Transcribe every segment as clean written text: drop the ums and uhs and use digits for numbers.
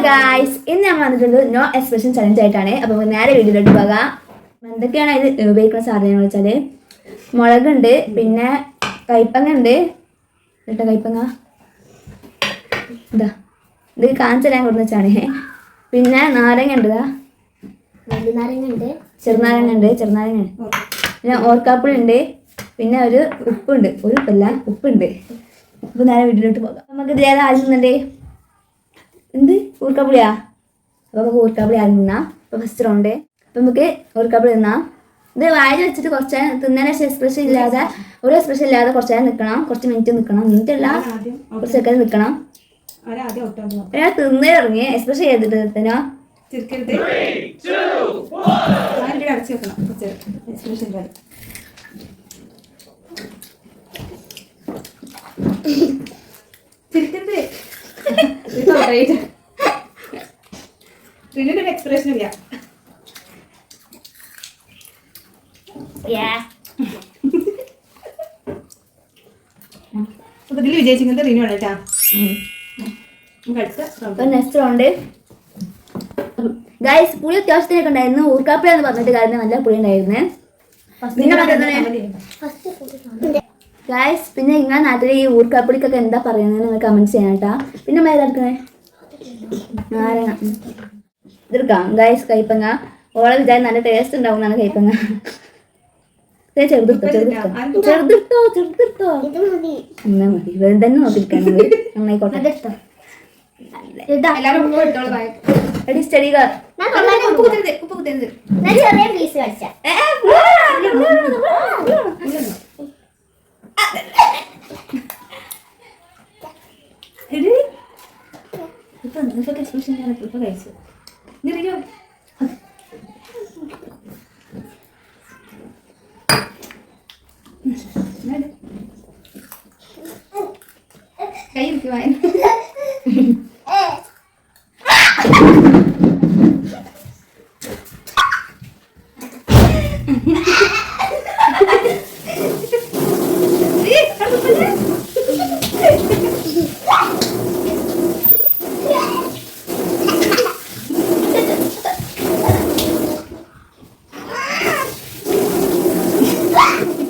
Guys, ഇന്ന് ഞാൻ വന്നിട്ടുള്ളത് നോ എക്സ്പ്രഷൻ ചലഞ്ച് ആയിട്ടാണ്. അപ്പോൾ നേരെ വീഡിയോയിലോട്ട് പോകാം. എന്തൊക്കെയാണ് ഇത് ഉപയോഗിക്കുന്ന സാധനങ്ങൾ വെച്ചാൽ മുളകുണ്ട്, പിന്നെ കൈപ്പങ്ങ ഉണ്ട് കേട്ടോ. കൈപ്പങ്ങ ഇതാ, ഇത് കാണിച്ചു തരാൻ കൊടുക്കുന്ന വെച്ചാണ്. പിന്നെ നാരങ്ങ ഉണ്ട്, ചെറുനാരങ്ങ ഉണ്ട്, പിന്നെ ഓർക്കാപ്പിൾ ഉണ്ട്, പിന്നെ ഒരു ഉപ്പുണ്ട്, ഒരു ഉപ്പല്ല ഉപ്പുണ്ട്. അപ്പോൾ നേരെ വീട്ടിലോട്ട് പോകാം. നമുക്ക് ഇത് ഏതാ ആദ്യം തിന്നണ്ടേ? എന്ത് ഊർക്കാപ്പിളിയാ? അപ്പോൾ നമുക്ക് ഊർക്കാപ്പിളി ആദ്യം തിന്നാം. അപ്പോൾ ഫസ്റ്റ് റൗണ്ട്. അപ്പോൾ നമുക്ക് ഊർക്കാപ്പിളി തിന്നാം. ഇത് വായിൽ വെച്ചിട്ട് കുറച്ച് നേരം തിന്നതിന് ശേഷം എക്സ്പ്രഷൻ ഇല്ലാതെ, ഒരു എക്സ്പ്രഷൻ ഇല്ലാതെ കുറച്ച് നേരം നിൽക്കണം, കുറച്ച് മിനിറ്റ് നിൽക്കണം. മിനിറ്റ് അല്ല, കുറച്ച് സെക്കൻഡ് നിൽക്കണം. ഒരാൾ തിന്ന് ഇറങ്ങി എക്സ്പ്രഷൻ ചെയ്തിട്ട് നിർത്തനോ. എക്സ്പ്രഷൻ ഇല്ല. ഇതിൽ വിജയിച്ചിട്ട് റിനു ആണ് കേട്ടാ. Next round. ഗൈസ്, പുളി അത്യാവശ്യത്തിനൊക്കെ ഉണ്ടായിരുന്നു. ഊർക്കാപ്പിള എന്ന് പറഞ്ഞിട്ട് കാര്യം നല്ല പുളി ഉണ്ടായിരുന്നു. ഗൈസ്, പിന്നെ നിങ്ങളുടെ നാട്ടിൽ ഈ ഊർക്കാപ്പിളിക്കൊക്കെ എന്താ പറയുന്നത് നിങ്ങൾ കമൻറ്റ് ചെയ്യാൻ കേട്ടാ. പിന്നെ മേലെടുക്കണേ നാരങ്ങ ഇതെടുക്കാം. ഗൈസ്, കൈപ്പങ്ങ ഓളെ വിചാരം നല്ല ടേസ്റ്റ് ഉണ്ടാവും എന്നാണ് കൈപ്പങ്ങ. ചെറുതിട്ടോ എന്നാ മതി, വെറുതെ തന്നെ നോക്കിയിരിക്കാൻ നന്നായിക്കോട്ടെ. കൈ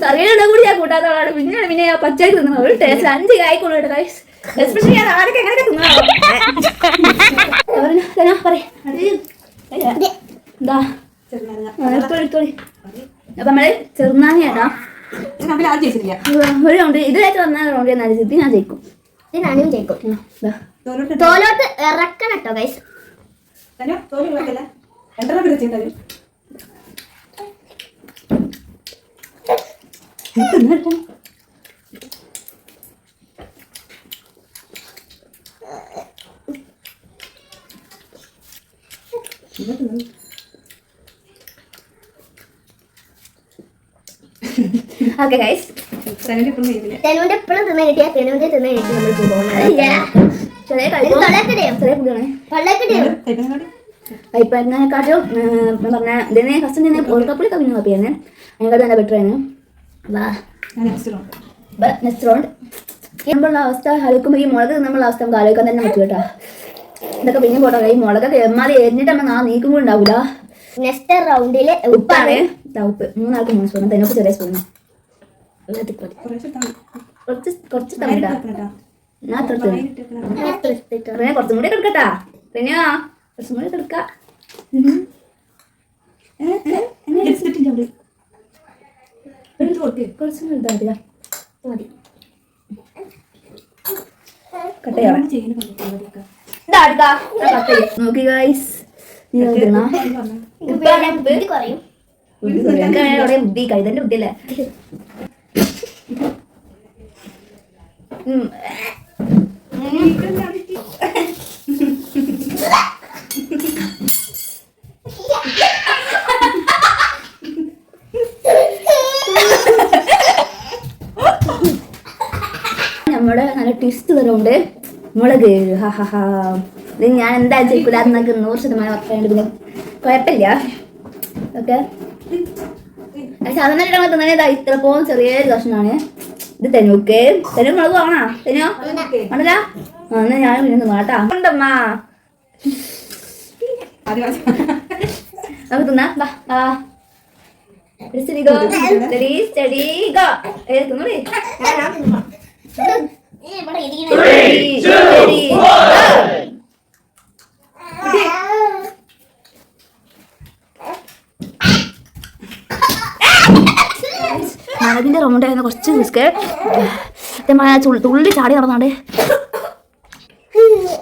കറിയുടെ കൂടി ഞാൻ കൂട്ടാത്ത ആളാണ്. പിന്നെ പച്ചക്ക് തിന്നണം. ഒരു ടേസ്റ്റ് 5 കായ്ക്കുള്ളൂ കേട്ടോ ഗൈസ്. എസ്പെഷ്യലി ഞാൻ ആരൊക്കെ എങ്ങനെയൊക്കെ തിന്നണം. അപ്പൊ നമ്മള് ചെറുനാങ്ങ ഒരു റൗണ്ട് ഇതിലായിട്ട് വന്ന റൗണ്ട് ഞാൻ ജയിക്കും. ഞാനും ജയിക്കും. തോലോട്ട് ഇറക്കണം കേട്ടോ ഗൈസ്. ഓക്കെ ഗൈസ്, തെനുവിന്റെ എപ്പോഴും തിന്ന കിട്ടിയാ തെനുവിന്റെ തിന്ന കിട്ടി നമ്മൾ കൈപ്പങ്ങനെക്കാട്ടും പറഞ്ഞ ഇതിനെ ഫസ്റ്റ് തന്നെ ഓർക്കപ്പുളി കവിഞ്ഞു കാപ്പിയാണ്. അതിനെക്കാട്ടും നല്ല ബെറ്റർ ആണ്. Next round. നമ്മളുള്ള അവസ്ഥ ആലോചിക്കുമ്പോൾ ഈ മുളക് നമ്മളുള്ള അവസ്ഥ നമുക്ക് ആലോചിക്കാൻ തന്നെ പറ്റും കേട്ടോ. ഇതൊക്കെ പിന്നെ പോട്ടോ. ഈ മുളകൊക്കെ എമ്മാതി എരിഞ്ഞിട്ട് നമ്മൾ നീക്കുമ്പോൾ ഉണ്ടാവില്ല. നെക്സ്റ്റ് റൗണ്ടില് ഉപ്പാണ്. ഉപ്പ് 3 ആൾക്ക് 3 സ്പൂൺ, തെനൊക്കെ ചെറിയ സ്പൂണ്. കുറച്ച് തമിഴ് ഞാൻ കുറച്ചും കൂടി എടുക്കട്ടാ. പിന്നെ കുറച്ചും കൂടി എടുക്കാം. കുറച്ചും ഇതാ മതി. നോക്കി ഗൈസ്, ബുദ്ധി കൈതന്റെ ബുദ്ധിയല്ലേ. നമ്മുടെ നല്ല ട്വിസ്റ്റ് തരുന്നുണ്ട്. മുളക് ഇത് ഞാൻ എന്തായാലും ചെയ്യില്ല. അത് നമുക്ക് 100% ഉറപ്പായിട്ട്. പിന്നെ കുഴപ്പമില്ല. ഓക്കെ, സാധാരണ ഇടാൻ തന്നെ ഇത്ര പോകുന്ന ചെറിയൊരു കഷ്ണമാണ്. ഇത് തെനുക്ക് മുളക് വാങ്ങണോ? തെനോ വേണ്ടല്ല. ഞാൻ പിന്നെ വേട്ടാ ഉണ്ടമ്മാ ആദ്യം നമുക്ക് തിന്നാ വാ ആ study go study study go തിന്നൂടി മഴവിന്റെ റൗണ്ടായിരുന്നു കുറച്ച് റിസ്ക് തുള്ളി ചാടി നടന്നാണ്ട്.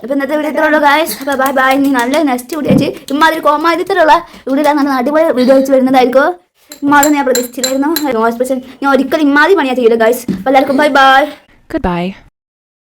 അപ്പൊ ഇന്നത്തെ വീഡിയോ ഇത്രയുള്ളൂ ഗായ്സ്. അപ്പൊ ബൈ ബൈ. നീ നല്ല നെക്സ്റ്റ് വീഡിയോ വെച്ച് ഇമ്മാതിരി കോമാതിരിത്തരമുള്ള വീഡിയോ നല്ല അടിപൊളി വീഡിയോ വെച്ച് വരുന്നതായിരിക്കും. ഇമ്മാതും ഞാൻ പ്രതീക്ഷിച്ചില്ലായിരുന്നു. ഞാൻ ഒരിക്കലും ഇമ്മാതിരി പണിയാ ചെയ്യില്ല ഗായ്സ്. എല്ലാവർക്കും ബൈ ബൈ. Goodbye.